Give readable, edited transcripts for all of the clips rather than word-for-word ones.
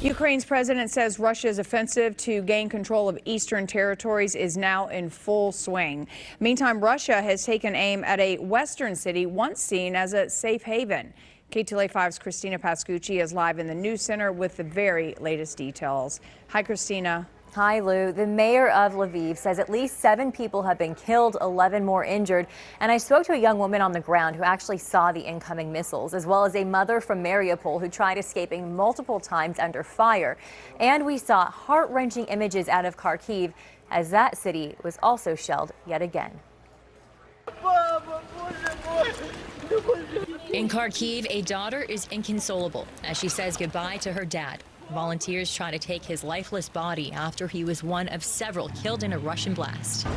Ukraine's president says Russia's offensive to gain control of eastern territories is now in full swing. Meantime, Russia has taken aim at a western city once seen as a safe haven. KTLA 5's Christina Pascucci is live in the news center with the very latest details. Hi, Christina. Hi, Lou. The mayor of Lviv says at least 7 people have been killed, 11 more injured. And I spoke to a young woman on the ground who actually saw the incoming missiles, as well as a mother from Mariupol who tried escaping multiple times under fire. And we saw heart-wrenching images out of Kharkiv as that city was also shelled yet again. In Kharkiv, a daughter is inconsolable as she says goodbye to her dad. Volunteers try to take his lifeless body after he was one of several killed in a Russian blast.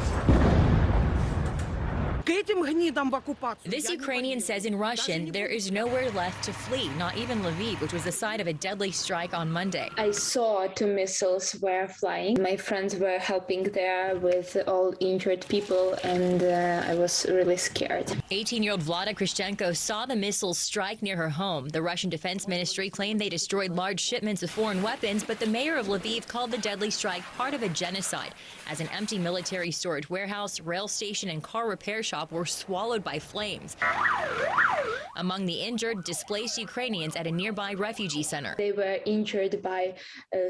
This Ukrainian says in Russian, there is nowhere left to flee, not even Lviv, which was the site of a deadly strike on Monday. I saw 2 missiles were flying. My friends were helping there with all injured people, and I was really scared. 18-year-old Vlada Krishchenko saw the missiles strike near her home. The Russian Defense Ministry claimed they destroyed large shipments of foreign weapons, but the mayor of Lviv called the deadly strike part of a genocide, as an empty military storage warehouse, rail station, and car repair shop were swallowed by flames. Among the injured, displaced Ukrainians at a nearby refugee center. They were injured by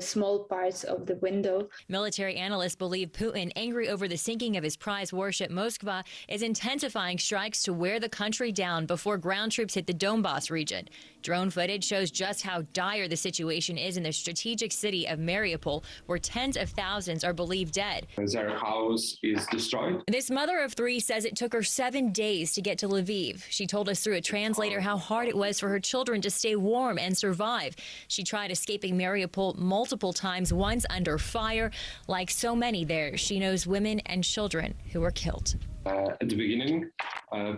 small parts of the window. Military analysts believe Putin, angry over the sinking of his prize warship Moskva, is intensifying strikes to wear the country down before ground troops hit the Donbas region. Drone footage shows just how dire the situation is in the strategic city of Mariupol, where tens of thousands are believed dead. Their house is destroyed. This mother of 3 says it took her 7 days to get to Lviv. She told us through a translator how hard it was for her children to stay warm and survive. She tried escaping Mariupol multiple times, once under fire. Like so many there, she knows women and children who were killed. At the beginning,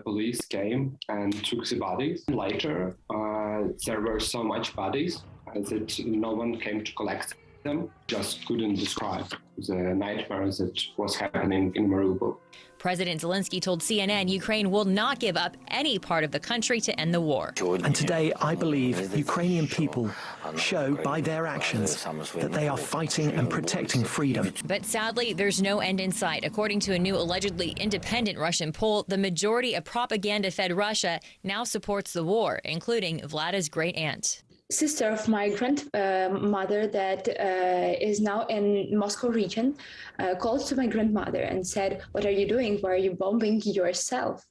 police came and took the bodies. Later, there were so much bodies that no one came to collect them. Just couldn't describe the nightmare that was happening in Mariupol. President Zelensky told CNN Ukraine will not give up any part of the country to end the war. And today, I believe Ukrainian people show by their actions that they are fighting and protecting freedom. But sadly, there's no end in sight. According to a new allegedly independent Russian poll, the majority of propaganda-fed Russia now supports the war, including Vlada's great aunt. Sister of my grandmother that is now in Moscow region called to my grandmother and said, "What are you doing? Why are you bombing yourself?"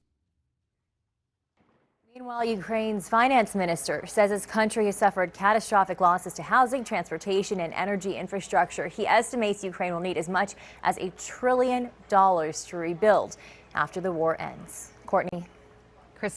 Meanwhile, Ukraine's finance minister says his country has suffered catastrophic losses to housing, transportation, and energy infrastructure. He estimates Ukraine will need as much as $1 trillion to rebuild after the war ends. Courtney.